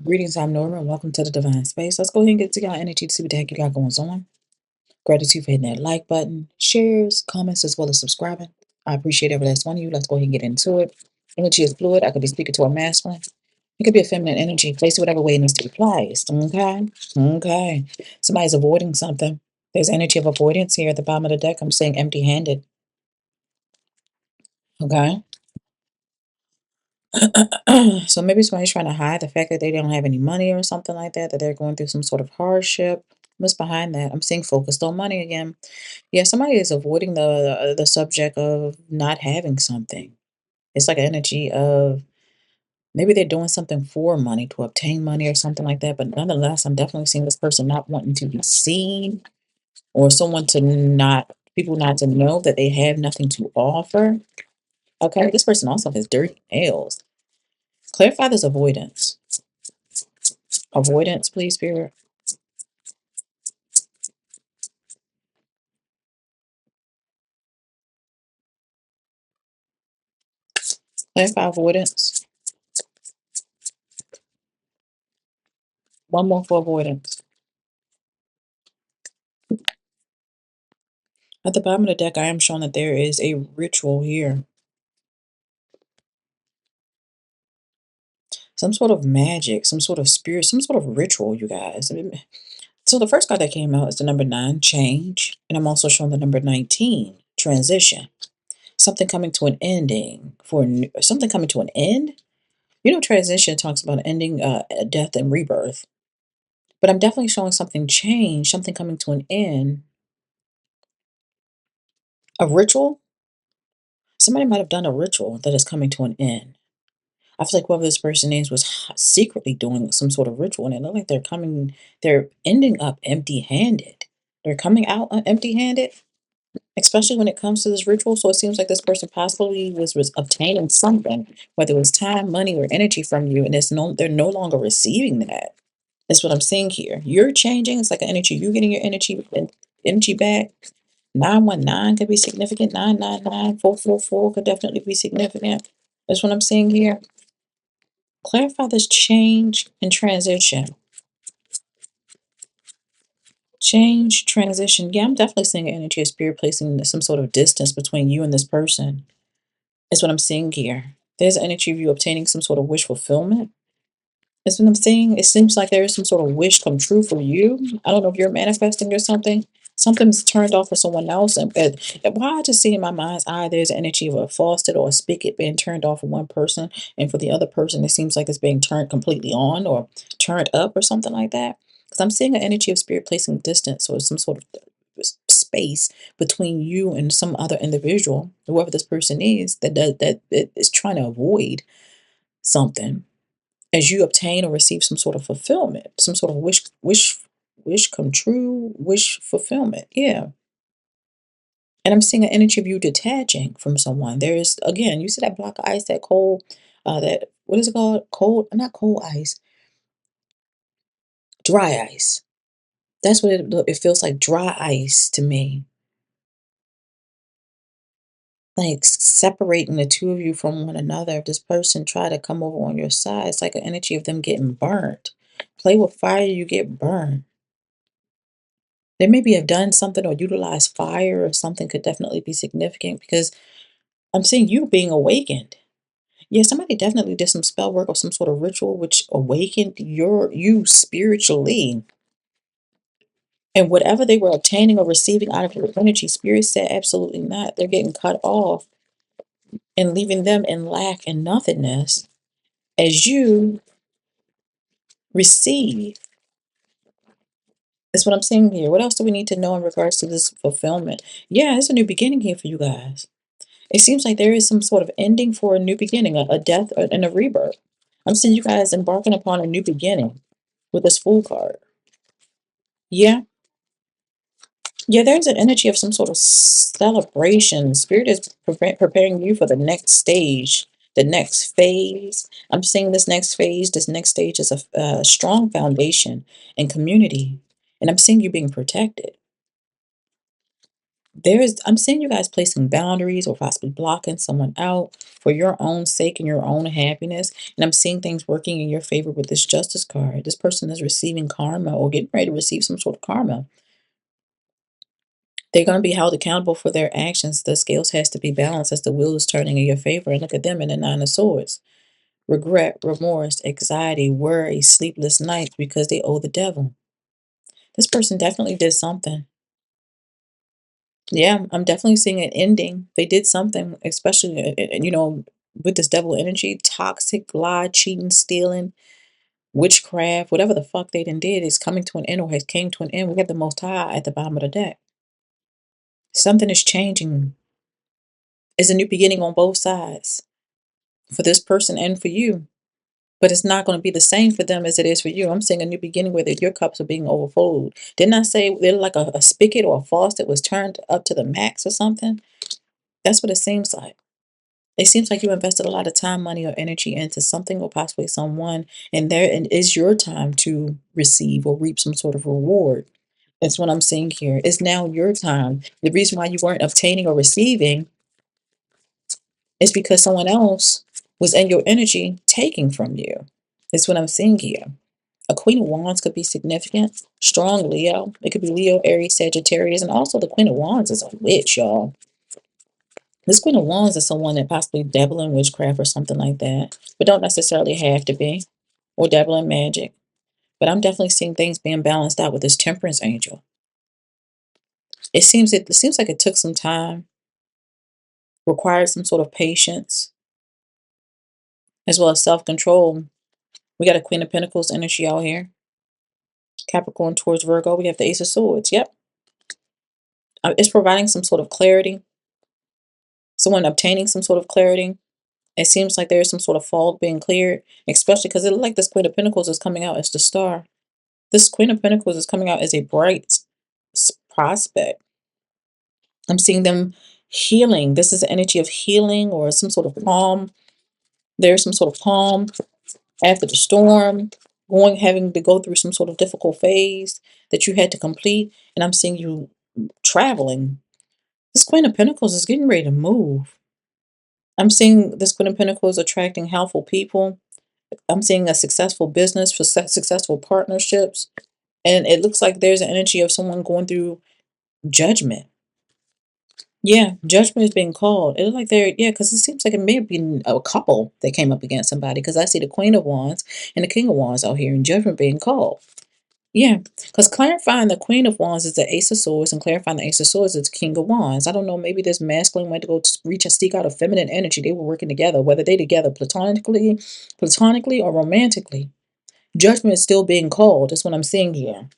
Greetings, I'm Norma, and welcome to the Divine Space. Let's go ahead and get to y'all energy to see what the heck you got going on. Gratitude for hitting that like button, shares, comments, as well as subscribing. I appreciate every last one of you. Let's go ahead and get into it. Energy is fluid. I could be speaking to a masculine. It could be a feminine energy. Place it whatever way it needs to be placed. Okay? Okay. Somebody's avoiding something. There's energy of avoidance here at the bottom of the deck. I'm saying empty-handed. Okay? So maybe somebody's trying to hide the fact that they don't have any money or something like that, that they're going through some sort of hardship. What's behind that? I'm seeing focused on money again. Yeah, somebody is avoiding the subject of not having something. It's like an energy of maybe they're doing something for money to obtain money or something like that. But nonetheless, I'm definitely seeing this person not wanting to be seen or someone to not people not to know that they have nothing to offer. Okay, this person also has dirty nails. Clarify this avoidance. Avoidance, please, Spirit. Clarify avoidance. One more for avoidance. At the bottom of the deck, I am shown that there is a ritual here. Some sort of magic, some sort of spirit, some sort of ritual, you guys. So the first card that came out is the number 9, change. And I'm also showing the number 19, transition. Something coming to an ending something coming to an end. You know, transition talks about ending, death and rebirth. But I'm definitely showing something change, something coming to an end. A ritual. Somebody might have done a ritual that is coming to an end. I feel like whoever this person is was secretly doing some sort of ritual, and it looked like they're ending up empty-handed. They're coming out empty-handed, especially when it comes to this ritual. So it seems like this person possibly was obtaining something, whether it was time, money, or energy from you, and they're no longer receiving that. That's what I'm seeing here. You're changing. It's like an energy. You're getting your energy back. 919 could be significant. 999, 444 could definitely be significant. That's what I'm seeing here. Clarify this change and transition. Change, transition. Yeah, I'm definitely seeing an energy of spirit placing some sort of distance between you and this person. That's what I'm seeing here. There's an energy of you obtaining some sort of wish fulfillment. That's what I'm seeing. It seems like there is some sort of wish come true for you. I don't know if you're manifesting or something. Something's turned off for someone else. And why I just see in my mind's eye, there's an energy of a faucet or a spigot being turned off for one person. And for the other person, it seems like it's being turned completely on or turned up or something like that. Because I'm seeing an energy of spirit placing distance or some sort of space between you and some other individual, whoever this person is, that is trying to avoid something as you obtain or receive some sort of fulfillment, some sort of wish come true, wish fulfillment. Yeah. And I'm seeing an energy of you detaching from someone. There is again, you see that block of ice, that cold, that what is it called? Cold, not cold ice, dry ice. That's what it feels like, dry ice to me. Like separating the two of you from one another. If this person try to come over on your side, it's like an energy of them getting burnt. Play with fire, you get burned. They maybe have done something or utilized fire or something could definitely be significant because I'm seeing you being awakened. Yeah, somebody definitely did some spell work or some sort of ritual which awakened you spiritually. And whatever they were obtaining or receiving out of your energy, spirit said absolutely not. They're getting cut off and leaving them in lack and nothingness as you receive. That's what I'm saying here. What else do we need to know in regards to this fulfillment? Yeah, it's a new beginning here for you guys. It seems like there is some sort of ending for a new beginning, a death and a rebirth. I'm seeing you guys embarking upon a new beginning with this Fool card. Yeah. Yeah, there's an energy of some sort of celebration. Spirit is preparing you for the next stage, the next phase. I'm seeing this next phase, this next stage is a strong foundation and community. And I'm seeing you being protected. I'm seeing you guys placing boundaries or possibly blocking someone out for your own sake and your own happiness. And I'm seeing things working in your favor with this justice card. This person is receiving karma or getting ready to receive some sort of karma. They're going to be held accountable for their actions. The scales has to be balanced as the wheel is turning in your favor. And look at them in the Nine of Swords. Regret, remorse, anxiety, worry, sleepless nights because they owe the devil. This person definitely did something. Yeah, I'm definitely seeing an ending. They did something, especially, with this devil energy, toxic, lie, cheating, stealing, witchcraft, whatever the fuck they done did is coming to an end or has came to an end. We have the Most High at the bottom of the deck. Something is changing. It's a new beginning on both sides for this person and for you. But it's not going to be the same for them as it is for you. I'm seeing a new beginning where your cups are being overflowed. Didn't I say they're like a spigot or a faucet was turned up to the max or something? That's what it seems like. It seems like you invested a lot of time, money, or energy into something or possibly someone, and there and is your time to receive or reap some sort of reward. That's what I'm seeing here. It's now your time. The reason why you weren't obtaining or receiving is because someone else was in your energy taking from you. That's what I'm seeing here. A Queen of Wands could be significant. Strong Leo. It could be Leo, Aries, Sagittarius, and also the Queen of Wands is a witch, y'all. This Queen of Wands is someone that possibly dabble in witchcraft or something like that, but don't necessarily have to be, or dabble in magic. But I'm definitely seeing things being balanced out with this Temperance angel. It seems like it took some time, required some sort of patience, as well as self-control. We got a Queen of Pentacles energy out here. Capricorn towards Virgo. We have the Ace of Swords. Yep. It's providing some sort of clarity. Someone obtaining some sort of clarity. It seems like there's some sort of fog being cleared, especially because it looks like this Queen of Pentacles is coming out as the star. This Queen of Pentacles is coming out as a bright prospect. I'm seeing them healing. This is the energy of healing or some sort of calm. There's some sort of calm after the storm, having to go through some sort of difficult phase that you had to complete. And I'm seeing you traveling. This Queen of Pentacles is getting ready to move. I'm seeing this Queen of Pentacles attracting helpful people. I'm seeing a successful business for successful partnerships. And it looks like there's an energy of someone going through judgment. Yeah, judgment is being called. It looks like yeah, because it seems like it may have been a couple that came up against somebody. Because I see the Queen of Wands and the King of Wands out here, and judgment being called. Yeah, because clarifying the Queen of Wands is the Ace of Swords, and clarifying the Ace of Swords is the King of Wands. I don't know, maybe this masculine went to go reach and seek out a feminine energy. They were working together, whether they together platonically or romantically. Judgment is still being called. That's what I'm seeing here.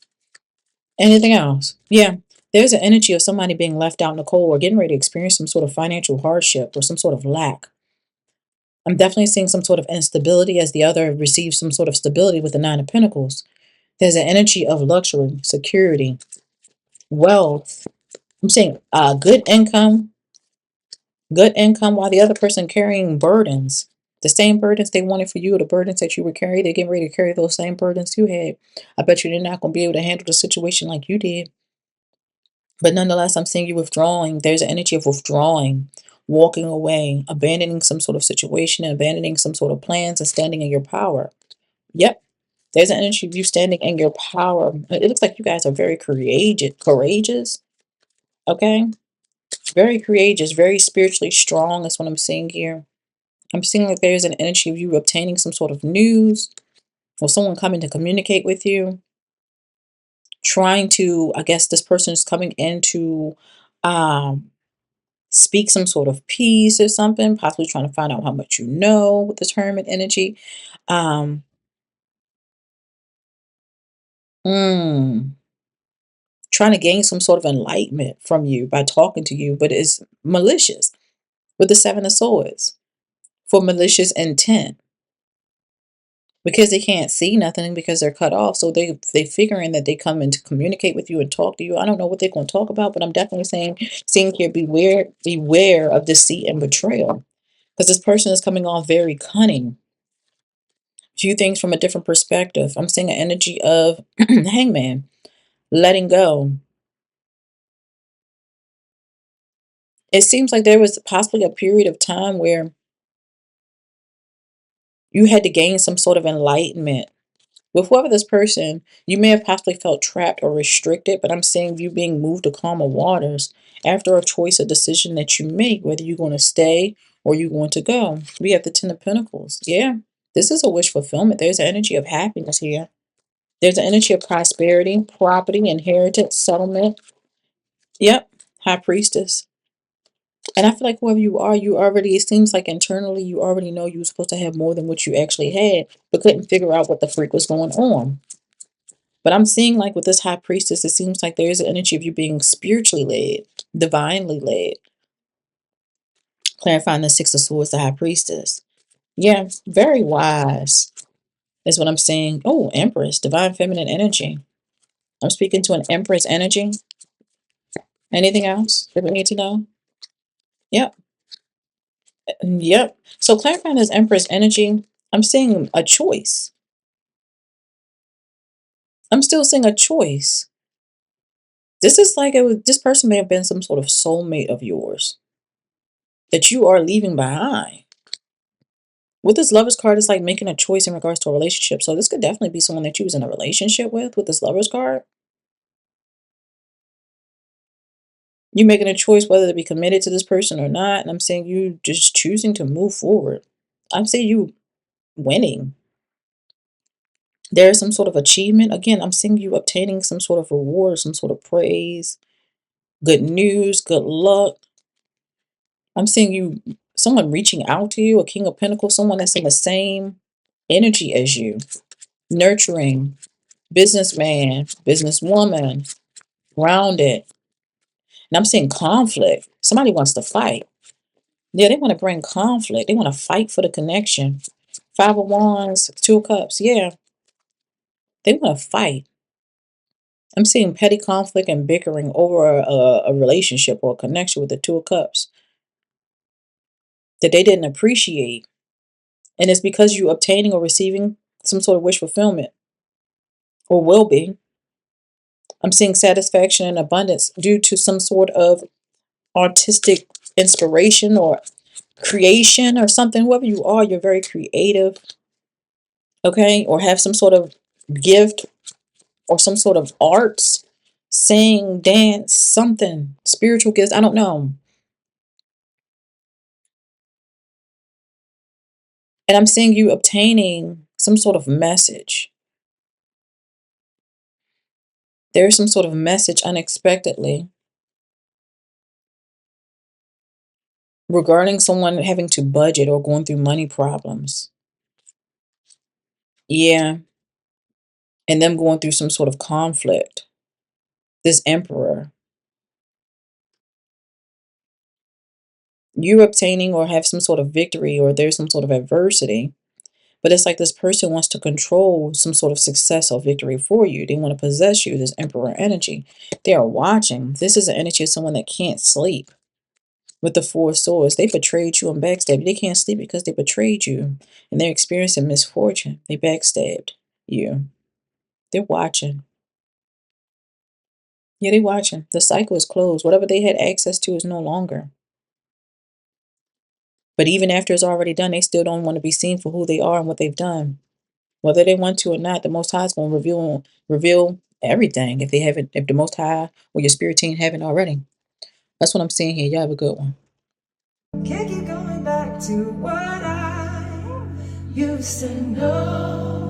Anything else? Yeah. There's an energy of somebody being left out in the cold or getting ready to experience some sort of financial hardship or some sort of lack. I'm definitely seeing some sort of instability as the other receives some sort of stability with the Nine of Pentacles. There's an energy of luxury, security, wealth. I'm saying good income while the other person carrying burdens. The same burdens they wanted for you, the burdens that you were carrying, they're getting ready to carry those same burdens you had. I bet you they're not going to be able to handle the situation like you did. But nonetheless, I'm seeing you withdrawing. There's an energy of withdrawing, walking away, abandoning some sort of situation, abandoning some sort of plans, and standing in your power. Yep. There's an energy of you standing in your power. It looks like you guys are very courageous. Okay. Very courageous, very spiritually strong. That's what I'm seeing here. I'm seeing like there's an energy of you obtaining some sort of news or someone coming to communicate with you. Trying to, I guess this person is coming in to um, speak some sort of peace or something, possibly trying to find out how much you know with this hermit energy. Um, mm, Trying to gain some sort of enlightenment from you by talking to you, but it's malicious with the Seven of Swords for malicious intent because they can't see nothing because they're cut off. So they figuring that they come in to communicate with you and talk to you. I don't know what they're going to talk about, but I'm definitely seeing here beware of deceit and betrayal because this person is coming off very cunning. View things from a different perspective. I'm seeing an energy of hangman, letting go. It seems like there was possibly a period of time where you had to gain some sort of enlightenment. With whoever this person, you may have possibly felt trapped or restricted, but I'm seeing you being moved to calmer waters after a choice, a decision that you make, whether you're going to stay or you're going to go. We have the Ten of Pentacles. Yeah, this is a wish fulfillment. There's an energy of happiness here. There's an energy of prosperity, property, inheritance, settlement. Yep, High Priestess. And I feel like whoever you are, you already, it seems like internally you already know you were supposed to have more than what you actually had, but couldn't figure out what the freak was going on. But I'm seeing like with this High Priestess, it seems like there is an energy of you being spiritually led, divinely led. Clarifying the Six of Swords, the High Priestess. Yeah, very wise is what I'm seeing. Oh, Empress, divine feminine energy. I'm speaking to an Empress energy. Anything else that we need to know? Yep. Yep. So clarifying this Empress energy, I'm seeing a choice. I'm still seeing a choice. This is like this person may have been some sort of soulmate of yours that you are leaving behind. With this Lovers card, it's like making a choice in regards to a relationship. So this could definitely be someone that you was in a relationship with this Lovers card. You making a choice whether to be committed to this person or not. And I'm saying you just choosing to move forward. I'm saying you winning. There is some sort of achievement. Again, I'm seeing you obtaining some sort of reward, some sort of praise, good news, good luck. I'm seeing you, someone reaching out to you, a King of Pentacles, someone that's in the same energy as you, nurturing, businessman, businesswoman, grounded. And I'm seeing conflict. Somebody wants to fight. Yeah, they want to bring conflict. They want to fight for the connection. Five of Wands, Two of Cups. Yeah, they want to fight. I'm seeing petty conflict and bickering over a relationship or a connection with the Two of Cups that they didn't appreciate. And it's because you obtaining or receiving some sort of wish fulfillment or will be. I'm seeing satisfaction and abundance due to some sort of artistic inspiration or creation or something. Whoever you are, you're very creative, okay? Or have some sort of gift or some sort of arts, sing, dance, something, spiritual gifts. I don't know. And I'm seeing you obtaining some sort of message. There's some sort of message unexpectedly regarding someone having to budget or going through money problems. Yeah. And them going through some sort of conflict. This Emperor. You obtaining or have some sort of victory or there's some sort of adversity. But it's like this person wants to control some sort of success or victory for you. They want to possess you, this Emperor energy. They are watching. This is an energy of someone that can't sleep. With the Four of Swords, they betrayed you and backstabbed you. They can't sleep because they betrayed you. And they're experiencing misfortune. They backstabbed you. They're watching. Yeah, they're watching. The cycle is closed. Whatever they had access to is no longer. But even after it's already done, they still don't want to be seen for who they are and what they've done. Whether they want to or not, the Most High is going to reveal everything if they haven't, if the Most High or your spirit team haven't already. That's what I'm seeing here. Y'all have a good one. Can't keep going back to what I used to know.